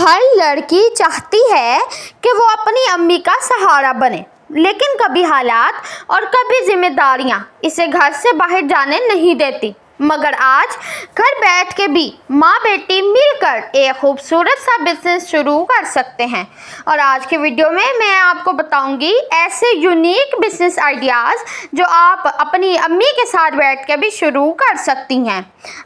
हर लड़की चाहती है कि वो अपनी अम्मी का सहारा बने, लेकिन कभी हालात और कभी जिम्मेदारियां इसे घर से बाहर जाने नहीं देती। मगर आज घर बैठ के भी माँ बेटी मिलकर एक खूबसूरत सा बिजनेस शुरू कर सकते हैं। और आज के वीडियो में मैं आपको बताऊंगी ऐसे यूनिक बिजनेस आइडियाज़ जो आप अपनी अम्मी के साथ बैठ के भी शुरू कर सकती हैं।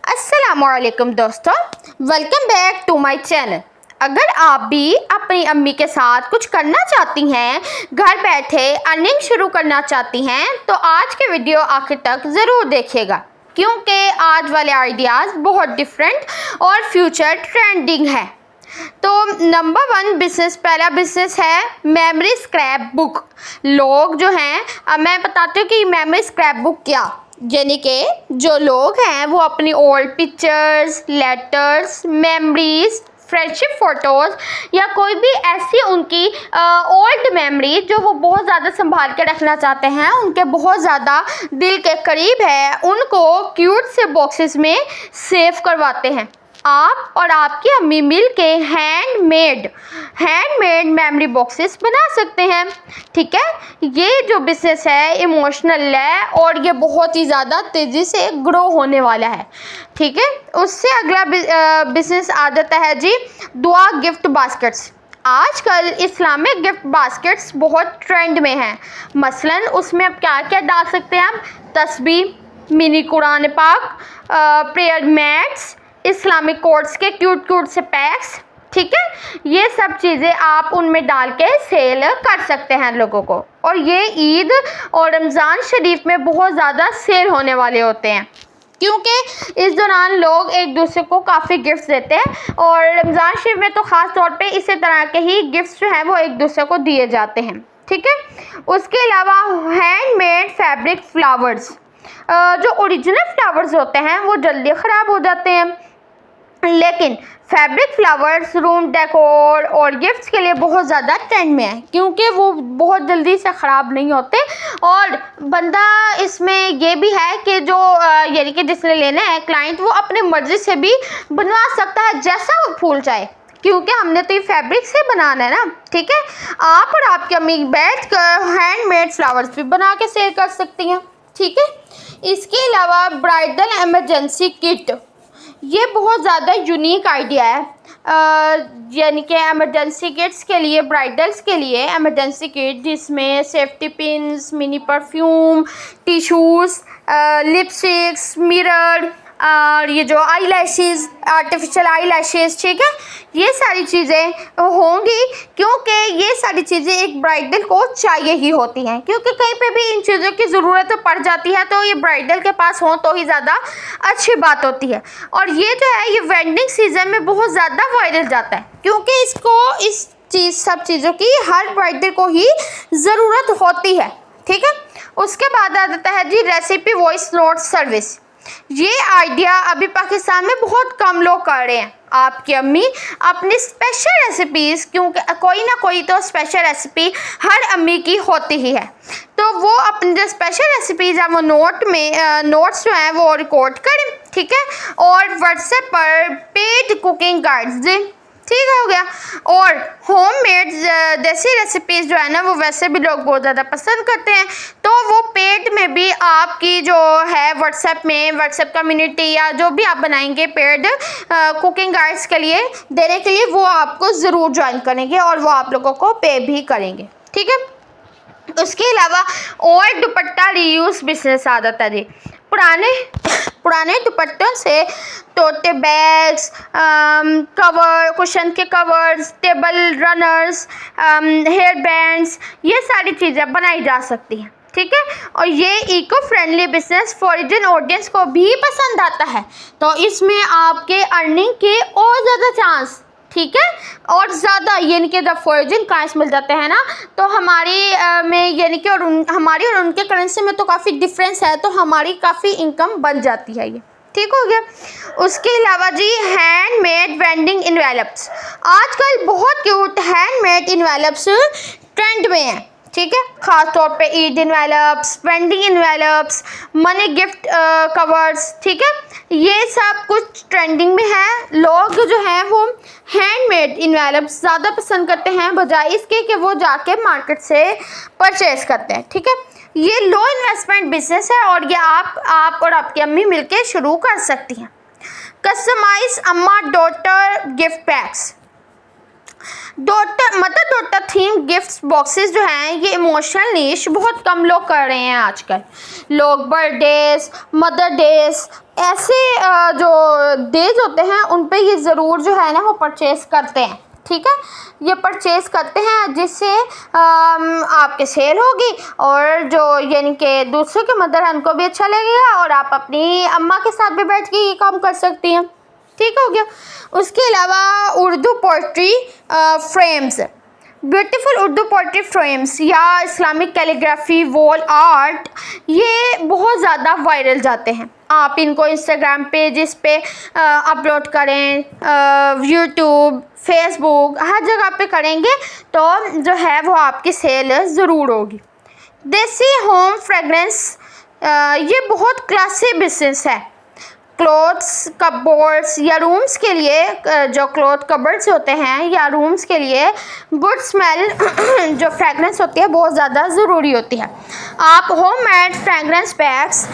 अस्सलामुअलैकुम दोस्तों, welcome back to my channel. अगर आप भी अपनी अम्मी के साथ कुछ करना चाहती हैं, घर बैठे अर्निंग शुरू करना चाहती हैं, तो आज के वीडियो आखिर तक ज़रूर देखिएगा, क्योंकि आज वाले आइडियाज़ बहुत डिफरेंट और फ्यूचर ट्रेंडिंग है। तो नंबर 1 बिज़नेस, पहला बिज़नेस है मेमोरी स्क्रैप बुक। लोग जो हैं, अब मैं बताती हूँ कि मेमोरी स्क्रैप बुक क्या, यानी कि जो लोग हैं वो अपनी old pictures, letters, memories, friendship photos या कोई भी ऐसी उनकी ओल्ड मेमोरी जो वो बहुत ज़्यादा संभाल के रखना चाहते हैं, उनके बहुत ज़्यादा दिल के करीब है, उनको क्यूट से बॉक्सेस में सेव करवाते हैं। आप और आपकी अम्मी मिल के हैंडमेड मेमोरी बॉक्सेस बना सकते हैं। ठीक है, ये जो बिज़नेस है इमोशनल है और ये बहुत ही ज़्यादा तेज़ी से ग्रो होने वाला है। ठीक है, उससे अगला बिज़नेस आ जाता है जी दुआ गिफ्ट बास्केट्स। आजकल इस्लामिक गिफ्ट बास्केट्स बहुत ट्रेंड में हैं। मसलन उसमें आप क्या क्या डाल सकते हैं, आप तस्बीह, मिनी कुरान पाक, प्रेयर मैट्स, इस्लामिक कोट्स के क्यूट से पैक्स। ठीक है, ये सब चीज़ें आप उनमें डाल के सेल कर सकते हैं लोगों को। और ये ईद और रमज़ान शरीफ में बहुत ज़्यादा सेल होने वाले होते हैं, क्योंकि इस दौरान लोग एक दूसरे को काफ़ी गिफ्ट्स देते हैं और रमज़ान शरीफ में तो ख़ास तौर पे इसी तरह के ही गिफ्ट्स जो हैं वो एक दूसरे को दिए जाते हैं। ठीक है, उसके अलावा हैंडमेड फैब्रिक फ्लावर्स। जो ओरिजिनल फ्लावर्स होते हैं वो जल्दी ख़राब हो जाते हैं, लेकिन फैब्रिक फ्लावर्स रूम डेकोर और गिफ्ट्स के लिए बहुत ज़्यादा ट्रेंड में है, क्योंकि वो बहुत जल्दी से ख़राब नहीं होते। और बंदा इसमें ये भी है कि जो यानी कि जिसने लेना है क्लाइंट, वो अपनी मर्ज़ी से भी बनवा सकता है जैसा वो फूल चाहे, क्योंकि हमने तो ये फैब्रिक से बनाना है ना। ठीक है, आप और आपकी अम्मी बैठ कर हैंडमेड फ्लावर्स भी बना के सेल कर सकती हैं। ठीक है, इसके अलावा ब्राइडल इमरजेंसी किट, ये बहुत ज़्यादा यूनिक आइडिया है। यानी कि एमरजेंसी किट्स के लिए, ब्राइडल्स के लिए एमरजेंसी किट जिसमें safety pins, mini perfume, tissues, lipsticks, mirror और ये जो आई लैशेज़, आर्टिफिशियल आई लैशेज़, ठीक है, ये सारी चीज़ें होंगी, क्योंकि ये सारी चीज़ें एक ब्राइडल को चाहिए ही होती हैं, क्योंकि कहीं पे भी इन चीज़ों की ज़रूरत पड़ जाती है, तो ये ब्राइडल के पास हो तो ही ज़्यादा अच्छी बात होती है। और ये जो है ये वेडिंग सीज़न में बहुत ज़्यादा वायरल जाता है, क्योंकि इसको सब चीज़ों की हर ब्राइडल को ही ज़रूरत होती है। ठीक है, उसके बाद आ जाता है जी रेसिपी वॉइस नोट सर्विस। ये आइडिया अभी पाकिस्तान में बहुत कम लोग कर रहे हैं। आपकी अम्मी अपनी स्पेशल रेसिपीज़, क्योंकि कोई ना कोई तो स्पेशल रेसिपी हर अम्मी की होती ही है, तो वो अपनी जो स्पेशल रेसिपीज़ हैं वो नोट्स जो हैं वो रिकॉर्ड करें। ठीक है, और व्हाट्सएप पर पेड कुकिंग गाइड्स दें। ठीक हो गया। और होममेड देसी रेसिपीज़ जो है ना वो वैसे भी लोग बहुत ज़्यादा पसंद करते हैं, तो वो पेड में भी आपकी जो है व्हाट्सएप कम्युनिटी या जो भी आप बनाएंगे पेड कुकिंग गाइड्स के लिए देने के लिए, वो आपको ज़रूर ज्वाइन करेंगे और वो आप लोगों को पे भी करेंगे। ठीक है, उसके अलावा ओल्ड दुपट्टा रीयूज़ बिजनेस आ जाता है जी। पुराने दुपट्टों से टोटे बैग्स, कवर, कुशन के covers, table runners, hair bands, ये सारी चीज़ें बनाई जा सकती हैं। ठीक है, और ये eco friendly business foreign audience को भी पसंद आता है, तो इसमें आपके अर्निंग के और ज़्यादा चांस, ठीक है, और ज़्यादा, यानी कि जब फॉरेन क्लाइंट्स मिल जाते हैं ना, तो हमारी में यानी कि हमारी और उनके करेंसी में तो काफ़ी डिफरेंस है, तो हमारी काफ़ी इनकम बन जाती है ये। ठीक हो गया। उसके अलावा जी हैंडमेड वेंडिंग इन्वेलप्स। आजकल बहुत क्यूट हैंडमेड इन्वेलप्स ट्रेंड में हैं। ठीक है, ख़ास तौर पे Eid envelopes, vending envelopes, money gift covers. ठीक है, ये सब कुछ ट्रेंडिंग में है। लोग जो हैं वो हैंडमेड इन्वेलप्स ज़्यादा पसंद करते हैं बजाय इसके कि वो जाके मार्केट से परचेज करते हैं। ठीक है, ये लो इन्वेस्टमेंट बिजनेस है और ये आप और आपकी अम्मी मिलके शुरू कर सकती हैं। कस्टमाइज अम्मा daughter gift PACS. Mother daughter theme gift boxes जो हैं ये इमोशनल नीश बहुत कम लोग कर रहे हैं आजकल। लोग बर्थडेज, मदर डेज ऐसे जो डेज होते हैं उन पे ये ज़रूर जो है ना वो परचेज़ करते हैं। ठीक है, ये परचेज़ करते हैं जिससे आपके सेल होगी और जो यानी कि दूसरे के मदर है उनको भी अच्छा लगेगा और आप अपनी अम्मा के साथ भी बैठ के ये काम कर सकती हैं। ठीक हो गया। उसके अलावा Urdu poetry frames, beautiful Urdu poetry frames या इस्लामिक कैलीग्राफी वॉल आर्ट ये बहुत ज़्यादा वायरल जाते हैं। आप इनको इंस्टाग्राम पेजेस पे अपलोड करें, यूट्यूब, फेसबुक हर जगह पे करेंगे तो जो है वो आपकी सेल ज़रूर होगी। देसी होम फ्रेगरेंस, ये बहुत क्लासी बिजनेस है। क्लोथ्स कपबोर्ड्स या रूम्स के लिए जो क्लॉथ कबर्ड्स होते हैं या रूम्स के लिए गुड स्मेल जो फ्रेगरेंस होती है बहुत ज़्यादा ज़रूरी होती है। आप होममेड फ्रेगरेंस पैक्स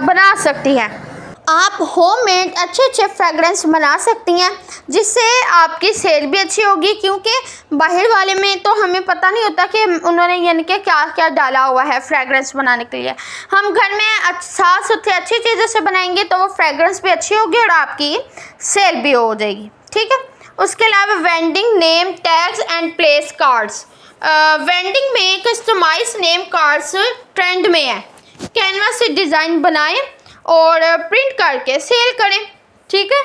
बना सकती हैं। आप होममेड अच्छे फ्रेगरेंस बना सकती हैं जिससे आपकी सेल भी अच्छी होगी, क्योंकि बाहर वाले में तो हमें पता नहीं होता कि उन्होंने यानी कि क्या क्या डाला हुआ है फ्रेगरेंस बनाने के लिए। हम घर में साफ सुथरे अच्छी चीज़ों से बनाएंगे तो वो फ्रेगरेंस भी अच्छी होगी और आपकी सेल भी हो जाएगी। ठीक है, उसके अलावा vending name tags and place cards. Vending में कस्टमाइज नेम कार्ड्स ट्रेंड में है। कैनवास से डिज़ाइन बनाएं और प्रिंट करके सेल करें। ठीक है,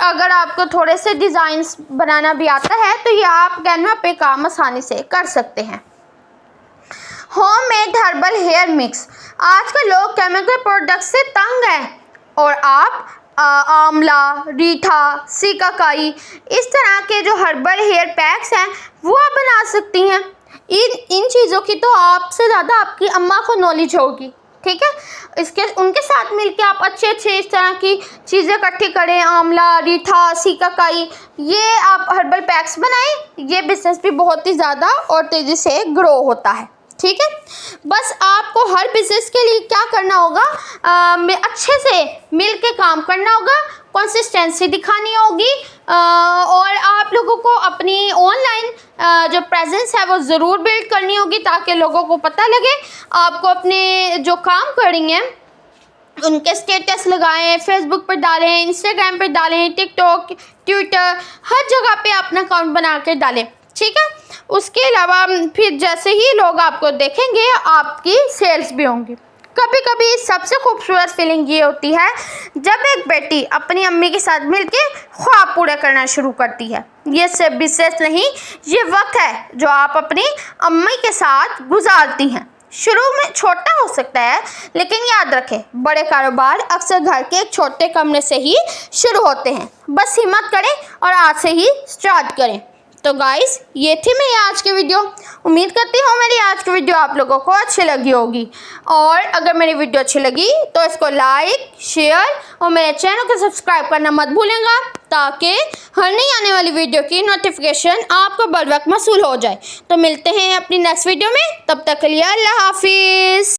अगर आपको थोड़े से डिज़ाइंस बनाना भी आता है तो ये आप कैनवा पे काम आसानी से कर सकते हैं। होममेड हर्बल हेयर मिक्स, आजकल लोग केमिकल प्रोडक्ट से तंग हैं और आप आंवला, रीठा, सीकाकाई इस तरह के जो हर्बल हेयर पैक्स हैं वो आप बना सकती हैं। इन चीज़ों की तो आपसे ज़्यादा आपकी अम्मा को नॉलेज होगी। ठीक है, उनके साथ मिलके आप अच्छे इस तरह की चीज़ें इकट्ठी करें, आंवला, रीठा, सीकाकाई, ये आप हर्बल पैक्स बनाएं। ये बिज़नेस भी बहुत ही ज़्यादा और तेज़ी से ग्रो होता है। ठीक है, बस आपको हर बिज़नेस के लिए क्या करना होगा, अच्छे से मिल के काम करना होगा, कंसिस्टेंसी दिखानी होगी और आप लोगों को अपनी ऑनलाइन जो प्रेजेंस है वो ज़रूर बिल्ड करनी होगी ताकि लोगों को पता लगे। आपको अपने जो काम कर रही हैं उनके स्टेटस लगाएं, फेसबुक पर डालें, इंस्टाग्राम पर डालें, टिकटॉक, ट्विटर हर जगह पे अपना अकाउंट बना के डालें। ठीक है, उसके अलावा फिर जैसे ही लोग आपको देखेंगे आपकी सेल्स भी होंगी। कभी कभी सबसे खूबसूरत फीलिंग ये होती है जब एक बेटी अपनी अम्मी के साथ मिलके ख्वाब पूरे करना शुरू करती है। ये सिर्फ बिजनेस नहीं, ये वक्त है जो आप अपनी अम्मी के साथ गुजारती हैं। शुरू में छोटा हो सकता है लेकिन याद रखें बड़े कारोबार अक्सर घर के एक छोटे कमरे से ही शुरू होते हैं। बस हिम्मत करें और आज से ही स्टार्ट करें। तो गाइस ये थी मेरी आज की वीडियो। उम्मीद करती हूँ मेरी आज की वीडियो आप लोगों को अच्छी लगी होगी और अगर मेरी वीडियो अच्छी लगी तो इसको लाइक, शेयर और मेरे चैनल को सब्सक्राइब करना मत भूलेगा ताकि हर नई आने वाली वीडियो की नोटिफिकेशन आपको बर वक्त मौसूल हो जाए। तो मिलते हैं अपनी नेक्स्ट वीडियो में, तब तक के लिए अल्लाह हाफिज़।